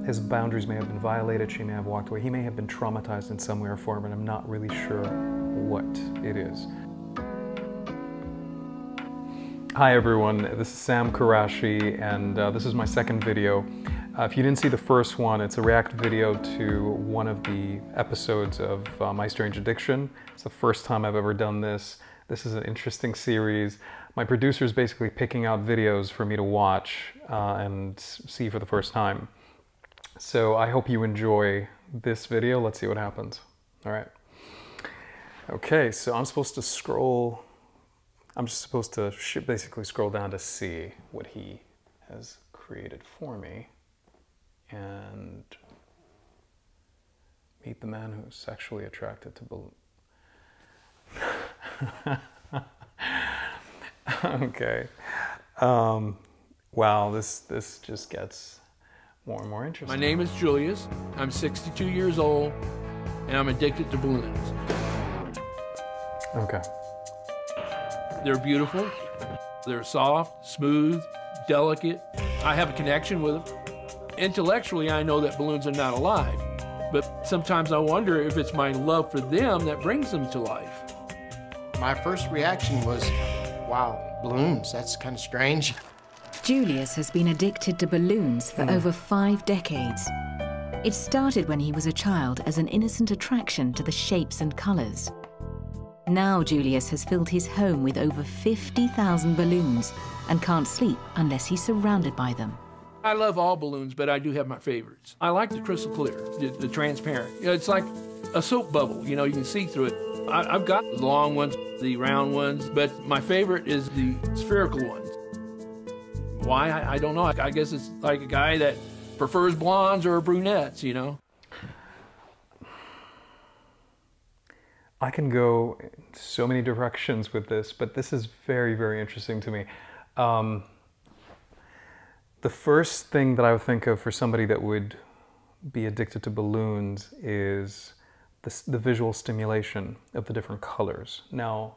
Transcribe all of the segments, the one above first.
his boundaries may have been violated, she may have walked away, he may have been traumatized in some way or form, and I'm not really sure what it is. Hi everyone, this is Sam Qurashi, and this is my second video. If you didn't see the first one, it's a react video to one of the episodes of My Strange Addiction. It's the first time I've ever done this. This is an interesting series. My producer is basically picking out videos for me to watch and see for the first time. So I hope you enjoy this video. Let's see what happens. All right. Okay, so I'm supposed to scroll. I'm just supposed to basically scroll down to see what he has created for me. And meet the man who's sexually attracted to balloons. Okay. Wow, this just gets more and more interesting. My name is Julius. I'm 62 years old, and I'm addicted to balloons. Okay. They're beautiful. They're soft, smooth, delicate. I have a connection with them. Intellectually, I know that balloons are not alive, but sometimes I wonder if it's my love for them that brings them to life. My first reaction was, wow, balloons, that's kind of strange. Julius has been addicted to balloons for over 5 decades. It started when he was a child as an innocent attraction to the shapes and colors. Now Julius has filled his home with over 50,000 balloons and can't sleep unless he's surrounded by them. I love all balloons, but I do have my favorites. I like the crystal clear, the transparent. You know, it's like a soap bubble, you know, you can see through it. I've got the long ones, the round ones, but my favorite is the spherical ones. Why? I don't know. I guess it's like a guy that prefers blondes or brunettes, you know? I can go in so many directions with this, but this is very, very interesting to me. The first thing that I would think of for somebody that would be addicted to balloons is the visual stimulation of the different colors. Now,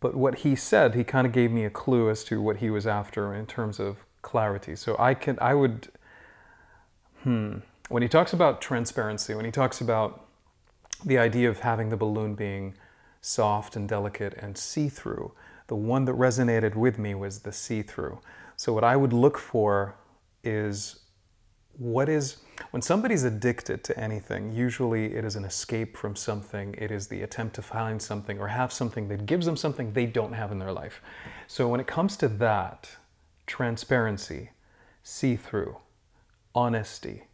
but what he said, he kind of gave me a clue as to what he was after in terms of clarity. So when he talks about transparency, when he talks about the idea of having the balloon being soft and delicate and see-through, the one that resonated with me was the see-through. So what I would look for is when somebody's addicted to anything, usually it is an escape from something, it is the attempt to find something or have something that gives them something they don't have in their life. So when it comes to that, transparency, see-through, honesty,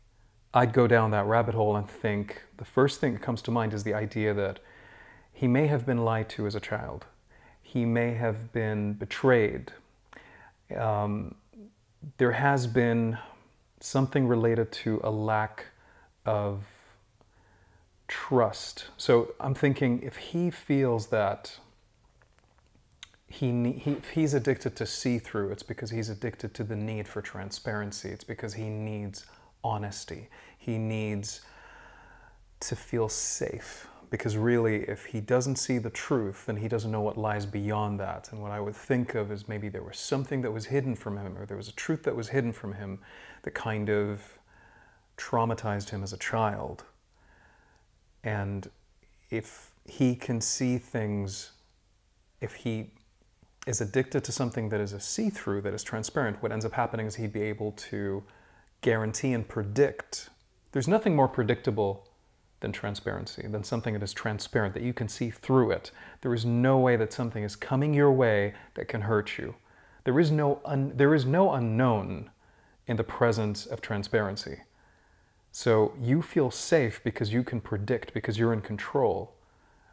I'd go down that rabbit hole and think, the first thing that comes to mind is the idea that he may have been lied to as a child. He may have been betrayed. There has been something related to a lack of trust. So I'm thinking if he feels that if he's addicted to see-through, it's because he's addicted to the need for transparency. It's because he needs honesty. He needs to feel safe. Because really, if he doesn't see the truth, then he doesn't know what lies beyond that. And what I would think of is maybe there was something that was hidden from him, or there was a truth that was hidden from him that kind of traumatized him as a child. And if he can see things, if he is addicted to something that is a see-through, that is transparent, what ends up happening is he'd be able to guarantee and predict. There's nothing more predictable than transparency, than something that is transparent, that you can see through it. There is no way that something is coming your way that can hurt you. There is no unknown in the presence of transparency. So you feel safe because you can predict, because you're in control.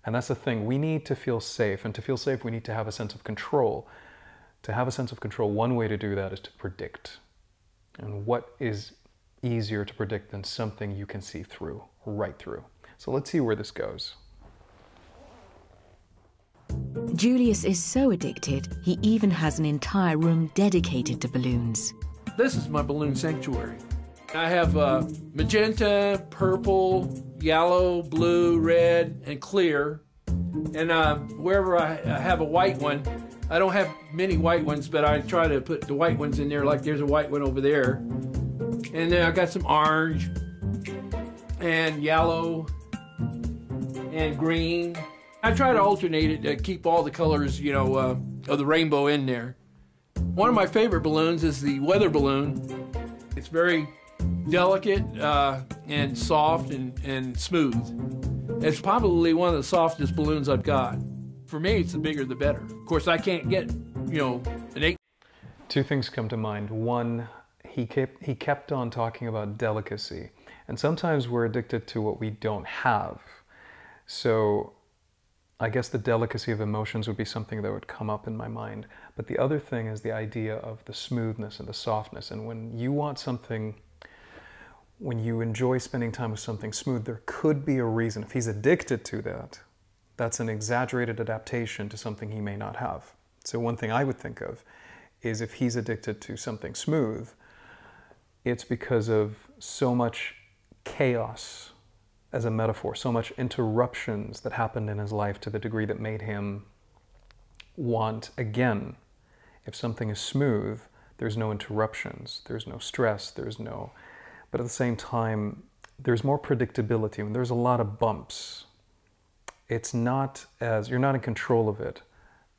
And that's the thing, we need to feel safe, and to feel safe we need to have a sense of control. To have a sense of control, one way to do that is to predict. And what is easier to predict than something you can see through, right through. So let's see where this goes. Julius is so addicted, he even has an entire room dedicated to balloons. This is my balloon sanctuary. I have magenta, purple, yellow, blue, red, and clear. And wherever I have a white one, I don't have many white ones, but I try to put the white ones in there, like there's a white one over there. And then I got some orange and yellow and green. I try to alternate it to keep all the colors, you know, of the rainbow in there. One of my favorite balloons is the weather balloon. It's very delicate and soft and smooth. It's probably one of the softest balloons I've got. For me, it's the bigger the better. Of course, I can't get, you know, an 8. Two things come to mind. One, he kept on talking about delicacy. And sometimes we're addicted to what we don't have. So I guess the delicacy of emotions would be something that would come up in my mind. But the other thing is the idea of the smoothness and the softness. And when you want something, when you enjoy spending time with something smooth, there could be a reason. If he's addicted to that, that's an exaggerated adaptation to something he may not have. So one thing I would think of is if he's addicted to something smooth, it's because of so much chaos as a metaphor, so much interruptions that happened in his life to the degree that made him want, again, if something is smooth, there's no interruptions, there's no stress, but at the same time, there's more predictability. When there's a lot of bumps, it's not as, you're not in control of it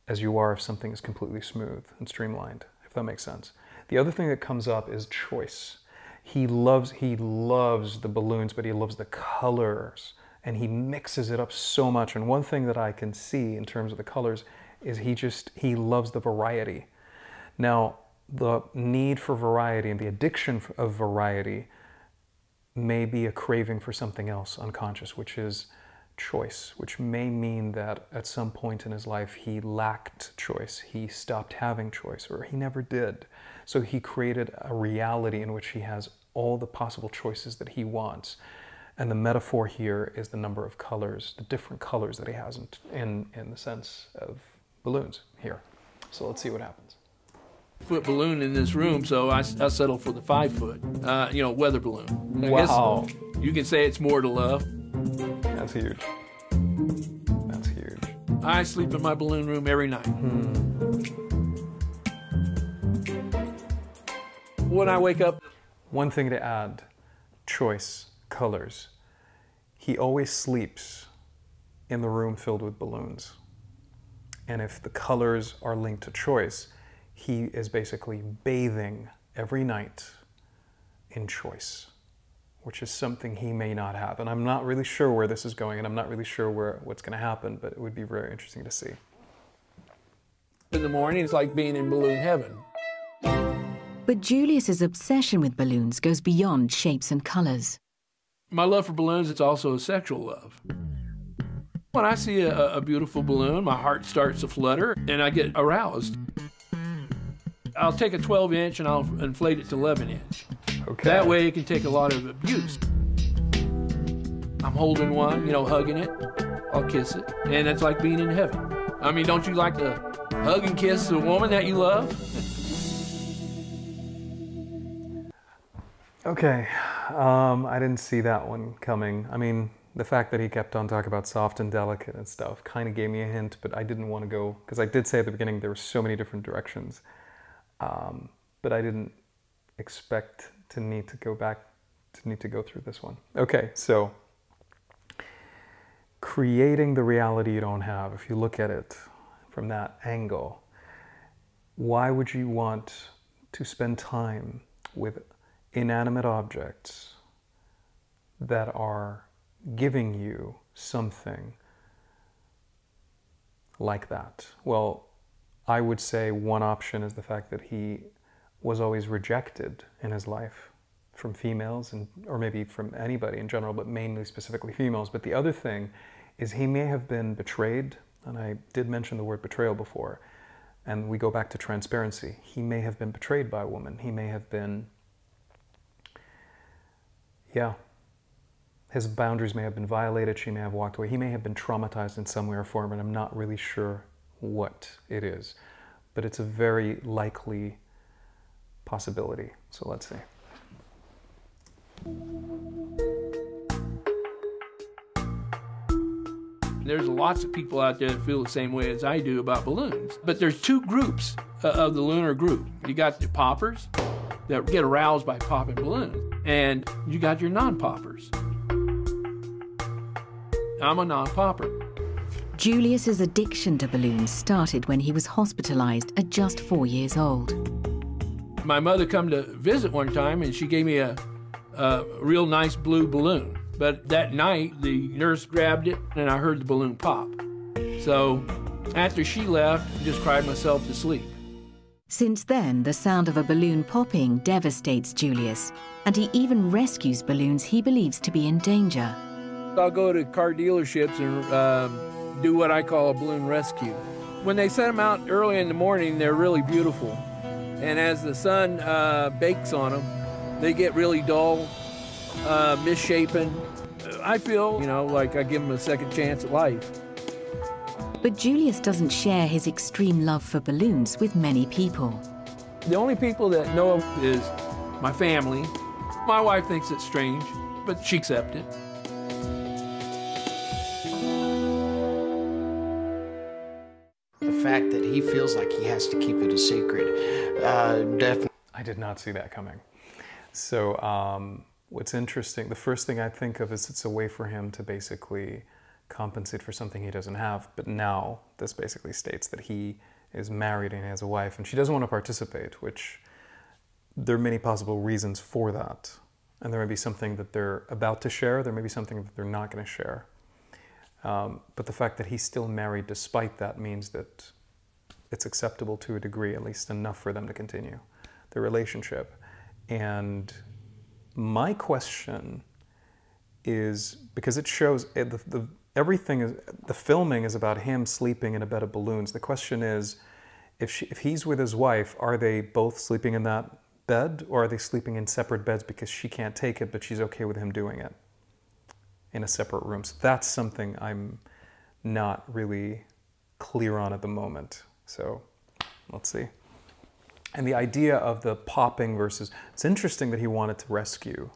as you are if something is completely smooth and streamlined, if that makes sense. The other thing that comes up is choice. He loves the balloons, but he loves the colors, and he mixes it up so much. And one thing that I can see in terms of the colors is he loves the variety. Now, the need for variety and the addiction of variety may be a craving for something else unconscious, which is choice, which may mean that at some point in his life he lacked choice, he stopped having choice, or he never did. So he created a reality in which he has all the possible choices that he wants. And the metaphor here is the number of colors, the different colors that he has in the sense of balloons here. So let's see what happens. Foot balloon in this room, so I settled for the 5 foot, you know, weather balloon. Wow. I guess you can say it's more to love. That's huge. That's huge. I sleep in my balloon room every night. When I wake up. One thing to add, choice, colors. He always sleeps in the room filled with balloons. And if the colors are linked to choice, he is basically bathing every night in choice, which is something he may not have. And I'm not really sure where this is going, and I'm not really sure what's going to happen, but it would be very interesting to see. In the morning, it's like being in balloon heaven. But Julius's obsession with balloons goes beyond shapes and colors. My love for balloons, it's also a sexual love. When I see a beautiful balloon, my heart starts to flutter and I get aroused. I'll take a 12-inch and I'll inflate it to 11-inch. Okay. That way it can take a lot of abuse. I'm holding one, you know, hugging it. I'll kiss it, and it's like being in heaven. I mean, don't you like to hug and kiss a woman that you love? Okay, I didn't see that one coming. I mean, the fact that he kept on talking about soft and delicate and stuff kind of gave me a hint, but I didn't want to go, because I did say at the beginning there were so many different directions, but I didn't expect to need to go through this one. Okay, so creating the reality you don't have, if you look at it from that angle, why would you want to spend time with inanimate objects that are giving you something like that? Well, I would say one option is the fact that he was always rejected in his life from females, or maybe from anybody in general, but mainly specifically females. But the other thing is he may have been betrayed, and I did mention the word betrayal before, and we go back to transparency. He may have been betrayed by a woman. He may have been, yeah, his boundaries may have been violated. She may have walked away. He may have been traumatized in some way or form, and I'm not really sure what it is. But it's a very likely possibility. So let's see. There's lots of people out there that feel the same way as I do about balloons. But there's two groups of the lunar group. You got the poppers that get aroused by popping balloons. And you got your non-poppers. I'm a non-popper. Julius's addiction to balloons started when he was hospitalized at just 4 years old. My mother come to visit one time, and she gave me a real nice blue balloon. But that night, the nurse grabbed it, and I heard the balloon pop. So after she left, I just cried myself to sleep. Since then, the sound of a balloon popping devastates Julius, and he even rescues balloons he believes to be in danger. I'll go to car dealerships and do what I call a balloon rescue. When they set them out early in the morning, they're really beautiful. And as the sun bakes on them, they get really dull, misshapen. I feel, like I give them a second chance at life. But Julius doesn't share his extreme love for balloons with many people. The only people that know him is my family. My wife thinks it's strange, but she accepts it. The fact that he feels like he has to keep it a secret, definitely. I did not see that coming. So what's interesting, the first thing I think of is it's a way for him to basically compensate for something he doesn't have. But now this basically states that he is married and he has a wife and she doesn't want to participate, which there are many possible reasons for that. And there may be something that they're about to share, there may be something that they're not going to share. But the fact that he's still married despite that means that it's acceptable to a degree, at least enough for them to continue the relationship. And my question is, because it shows, everything is, the filming is about him sleeping in a bed of balloons. The question is, if he's with his wife, are they both sleeping in that bed, or are they sleeping in separate beds because she can't take it, but she's okay with him doing it in a separate room? So that's something I'm not really clear on at the moment. So let's see. And the idea of the popping versus, it's interesting that he wanted to rescue.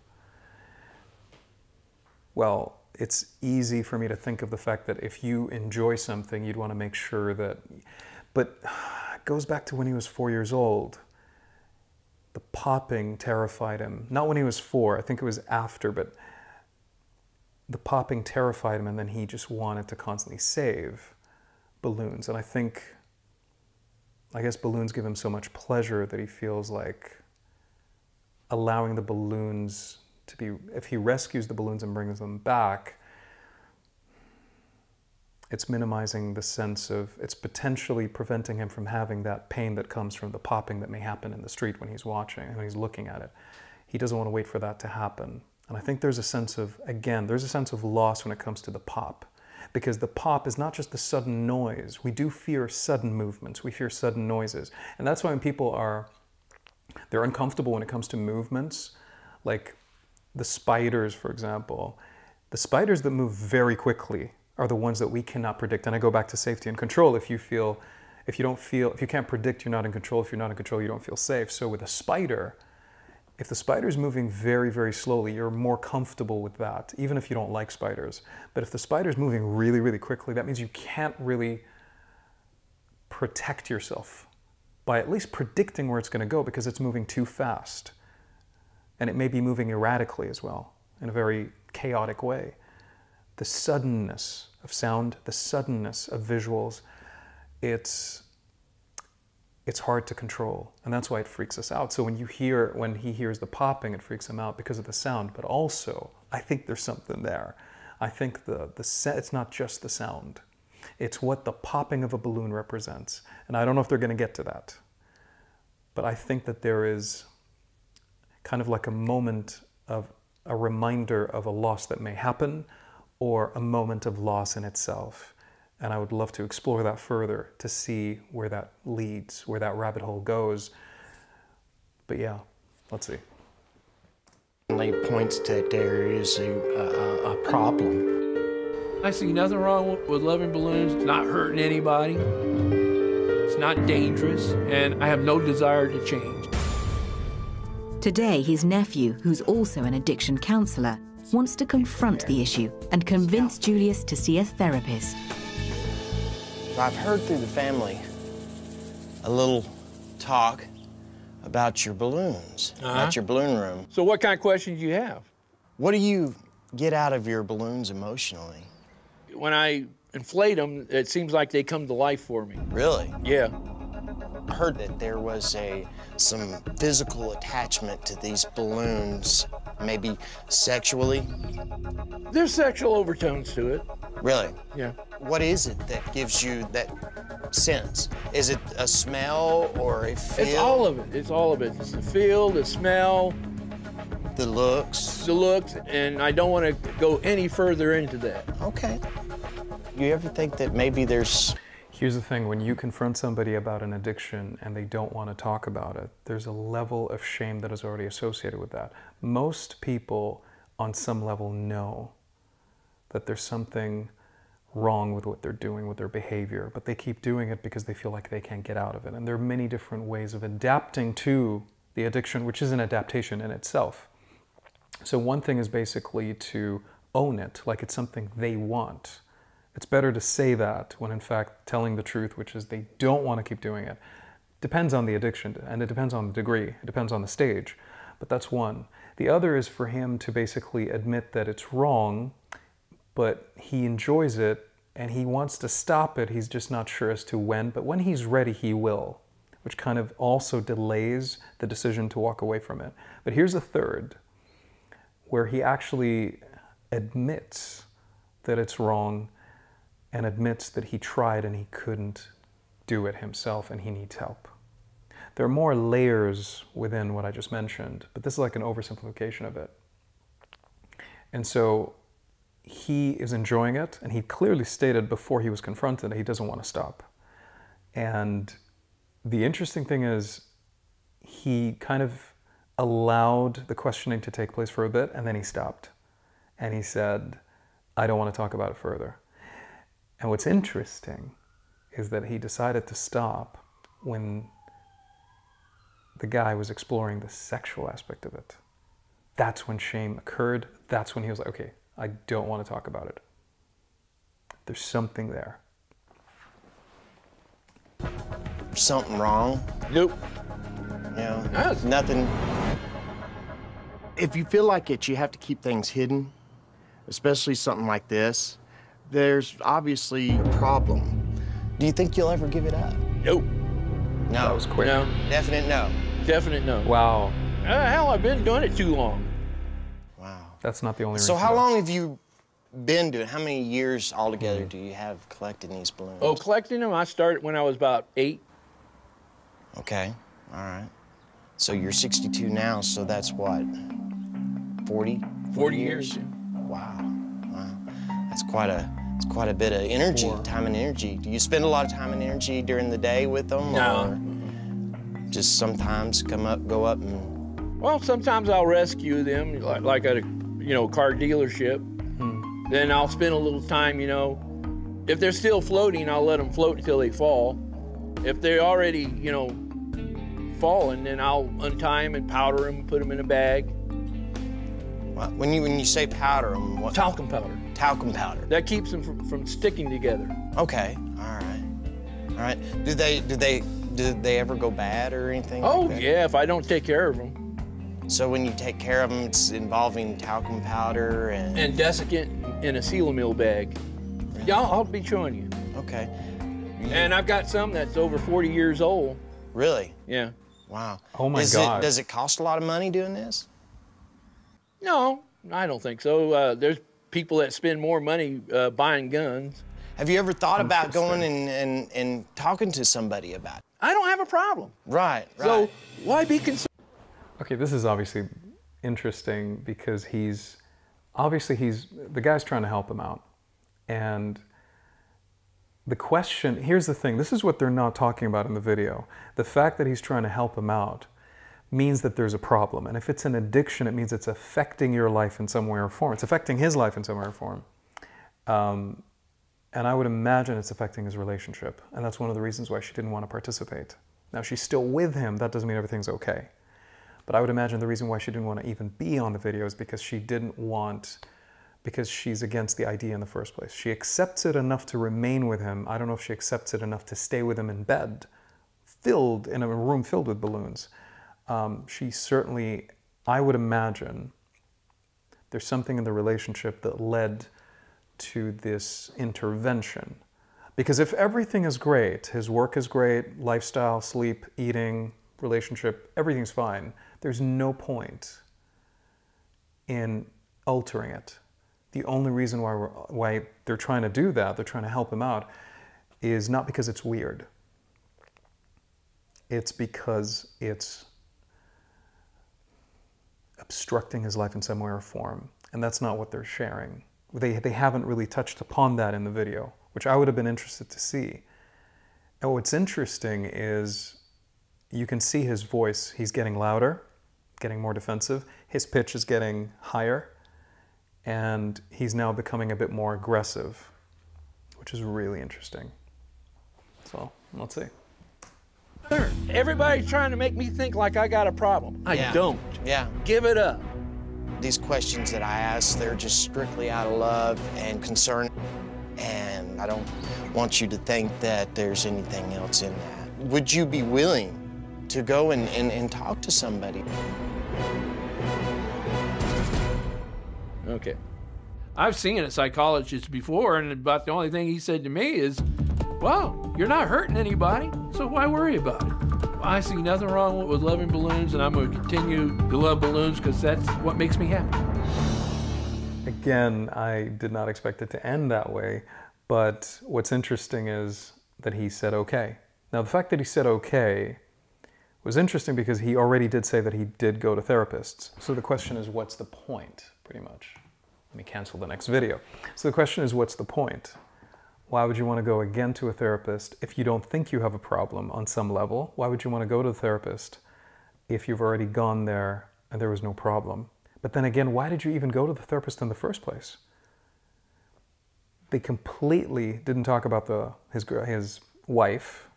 Well, it's easy for me to think of the fact that if you enjoy something, you'd want to make sure that, but it goes back to when he was 4 years old. The popping terrified him. Not when he was 4, I think it was after, but the popping terrified him, and then he just wanted to constantly save balloons. And I guess balloons give him so much pleasure that he feels like allowing the balloons to be, if he rescues the balloons and brings them back, it's minimizing the sense of, it's potentially preventing him from having that pain that comes from the popping that may happen in the street when he's watching and when he's looking at it. He doesn't want to wait for that to happen. And I think there's a sense of, again, there's a sense of loss when it comes to the pop. Because the pop is not just the sudden noise. We do fear sudden movements. We fear sudden noises. And that's why when people they're uncomfortable when it comes to movements, like the spiders, for example. The spiders that move very quickly are the ones that we cannot predict. And I go back to safety and control. If you can't predict, you're not in control. If you're not in control, you don't feel safe. So with a spider, if the spider is moving very, very slowly, you're more comfortable with that, even if you don't like spiders. But if the spider is moving really, really quickly, that means you can't really protect yourself by at least predicting where it's going to go, because it's moving too fast. And it may be moving erratically as well, in a very chaotic way. The suddenness of sound, the suddenness of visuals, it's hard to control, and that's why it freaks us out. So when he hears the popping, it freaks him out because of the sound, but also, I think there's something there. I think it's not just the sound. It's what the popping of a balloon represents. And I don't know if they're going to get to that, but I think that there is kind of like a moment of a reminder of a loss that may happen, or a moment of loss in itself. And I would love to explore that further to see where that leads, where that rabbit hole goes. But yeah, let's see. It points that there is a problem. I see nothing wrong with loving balloons. It's not hurting anybody. It's not dangerous, and I have no desire to change. Today, his nephew, who's also an addiction counselor, wants to confront the issue and convince Julius to see a therapist. I've heard through the family a little talk about your balloons, about your balloon room. So what kind of questions do you have? What do you get out of your balloons emotionally? When I inflate them, it seems like they come to life for me. Really? Yeah. I heard that there was some physical attachment to these balloons, maybe sexually. There's sexual overtones to it. Really? Yeah. What is it that gives you that sense? Is it a smell or a feel? It's all of it. It's all of it. It's the feel, the smell, the looks. the looks, and I don't want to go any further into that. Okay. You ever think that maybe there's... Here's the thing, when you confront somebody about an addiction and they don't want to talk about it, there's a level of shame that is already associated with that. Most people on some level know that there's something wrong with what they're doing, with their behavior, but they keep doing it because they feel like they can't get out of it. And there are many different ways of adapting to the addiction, which is an adaptation in itself. So one thing is basically to own it, like it's something they want. It's better to say that when in fact telling the truth, which is they don't want to keep doing it. Depends on the addiction, and it depends on the degree, it depends on the stage, but that's one. The other is for him to basically admit that it's wrong, but he enjoys it and he wants to stop it, he's just not sure as to when, but when he's ready, he will, which kind of also delays the decision to walk away from it. But here's a third, where he actually admits that it's wrong and admits that he tried and he couldn't do it himself and he needs help. There are more layers within what I just mentioned, but this is like an oversimplification of it. And so he is enjoying it, and he clearly stated before he was confronted that he doesn't want to stop. And the interesting thing is he kind of allowed the questioning to take place for a bit, and then he stopped. And he said, I don't want to talk about it further. And what's interesting is that he decided to stop when the guy was exploring the sexual aspect of it. That's when shame occurred. That's when he was like, okay, I don't want to talk about it. There's something there. Something wrong? Nope. You know, Yes. nothing. If you feel like it, you have to keep things hidden, especially something like this. There's obviously a problem. Do you think you'll ever give it up? Nope. No. That was quick. No. Definite no. Definite no. Wow. Hell, I've been doing it too long. Wow. That's not the only So reason. how long have you been doing? How many years altogether do you have collecting these balloons? Oh, collecting them, I started when I was about 8. Okay. All right. So you're 62 now, so that's what? 40? 40 years. Wow. Wow. That's quite a bit of energy, time and energy. Do you spend a lot of time and energy during the day with them? No. Or just sometimes go up and... Well, sometimes I'll rescue them, like at a, car dealership. Then I'll spend a little time, if they're still floating, I'll let them float until they fall. If they're already, falling, then I'll untie them and powder them, put them in a bag. When you say powder them, what? Talcum powder. Talcum powder. That keeps them from sticking together. Okay. All right. All right. Do they ever go bad or anything? Oh, like that? yeah, if I don't take care of them. So when you take care of them, it's involving talcum powder and... And desiccant in a Seal-A-Meal bag. Yeah, I'll be showing you. Okay. And I've got some that's over 40 years old. Really? Yeah. Wow. Oh my God. Does it cost a lot of money doing this? No, I don't think so. There's people that spend more money buying guns. Have you ever thought about going and talking to somebody about it? I don't have a problem. Right, right. So why be concerned? Okay, this is obviously interesting because the guy's trying to help him out. And the question, here's the thing, this is what they're not talking about in the video. The fact that he's trying to help him out means that there's a problem. And if it's an addiction, it means it's affecting your life in some way or form. It's affecting his life in some way or form. And I would imagine it's affecting his relationship. And that's one of the reasons why she didn't want to participate. Now, she's still with him. That doesn't mean everything's okay. But I would imagine the reason why she didn't want to even be on the video is because because she's against the idea in the first place. She accepts it enough to remain with him. I don't know if she accepts it enough to stay with him in bed, in a room filled with balloons. She certainly, I would imagine, there's something in the relationship that led to this intervention. Because if everything is great, his work is great, lifestyle, sleep, eating, relationship, everything's fine, there's no point in altering it. The only reason why they're trying to do that, they're trying to help him out, is not because it's weird. It's because it's obstructing his life in some way or form. And that's not what they're sharing. They haven't really touched upon that in the video, which I would have been interested to see. And what's interesting is you can see his voice. He's getting louder, getting more defensive. His pitch is getting higher. And he's now becoming a bit more aggressive, which is really interesting. So, let's see. Everybody's trying to make me think like I got a problem. I Yeah. don't. Yeah. Give it up. These questions that I ask, they're just strictly out of love and concern. And I don't want you to think that there's anything else in that. Would you be willing to go and talk to somebody? Okay. I've seen a psychologist before, and about the only thing he said to me is, well, you're not hurting anybody, so why worry about it? I see nothing wrong with loving balloons, and I'm going to continue to love balloons because that's what makes me happy. Again, I did not expect it to end that way, but what's interesting is that he said okay. Now, the fact that he said okay was interesting because he already did say that he did go to therapists. So the question is, what's the point, pretty much? Let me cancel the next video. So the question is, what's the point? Why would you want to go again to a therapist if you don't think you have a problem on some level? Why would you want to go to the therapist if you've already gone there and there was no problem? But then again, why did you even go to the therapist in the first place? They completely didn't talk about his wife.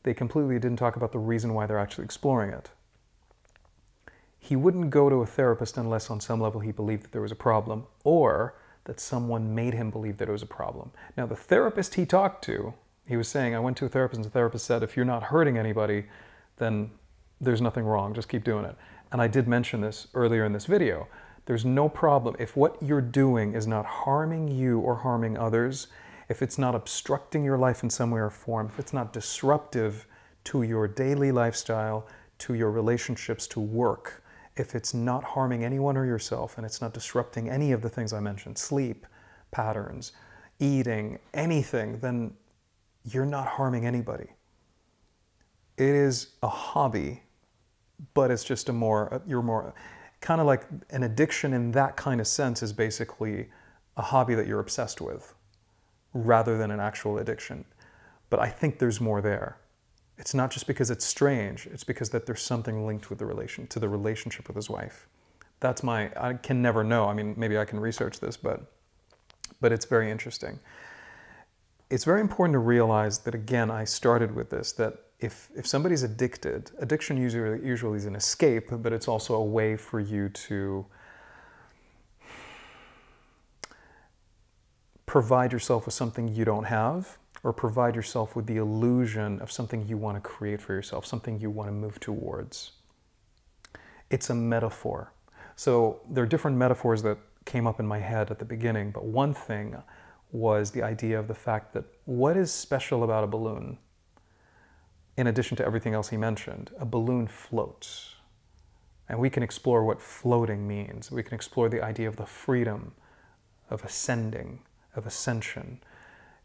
They completely didn't talk about the reason why they're actually exploring it. He wouldn't go to a therapist unless on some level he believed that there was a problem, or that someone made him believe that it was a problem. Now, the therapist he talked to, he was saying, I went to a therapist and the therapist said, if you're not hurting anybody, then there's nothing wrong, just keep doing it. And I did mention this earlier in this video. There's no problem. If what you're doing is not harming you or harming others, if it's not obstructing your life in some way or form, if it's not disruptive to your daily lifestyle, to your relationships, to work, if it's not harming anyone or yourself, and it's not disrupting any of the things I mentioned, sleep patterns, eating, anything, then you're not harming anybody. It is a hobby, but it's just you're more, kind of like an addiction in that kind of sense is basically a hobby that you're obsessed with, rather than an actual addiction. But I think there's more there. It's not just because it's strange, it's because that there's something linked with the relationship with his wife. I can never know. I mean, maybe I can research this, but it's very interesting. It's very important to realize that, again, I started with this, that if somebody's addicted, addiction usually is an escape, but it's also a way for you to provide yourself with something you don't have, or provide yourself with the illusion of something you want to create for yourself, something you want to move towards. It's a metaphor. So there are different metaphors that came up in my head at the beginning, but one thing was the idea of the fact that what is special about a balloon? In addition to everything else he mentioned, a balloon floats. And we can explore what floating means. We can explore the idea of the freedom of ascending, of ascension.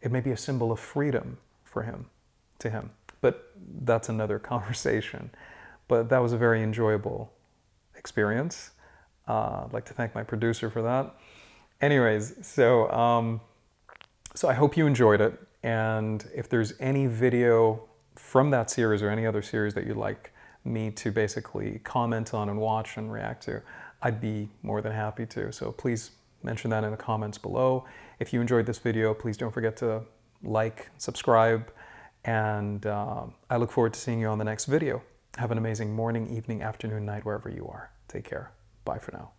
It may be a symbol of freedom for him, to him, but that's another conversation. But that was a very enjoyable experience. I'd like to thank my producer for that. Anyways, so I hope you enjoyed it. And if there's any video from that series or any other series that you'd like me to basically comment on and watch and react to, I'd be more than happy to. So please mention that in the comments below. If you enjoyed this video, please don't forget to like, subscribe, and I look forward to seeing you on the next video. Have an amazing morning, evening, afternoon, night, wherever you are. Take care. Bye for now.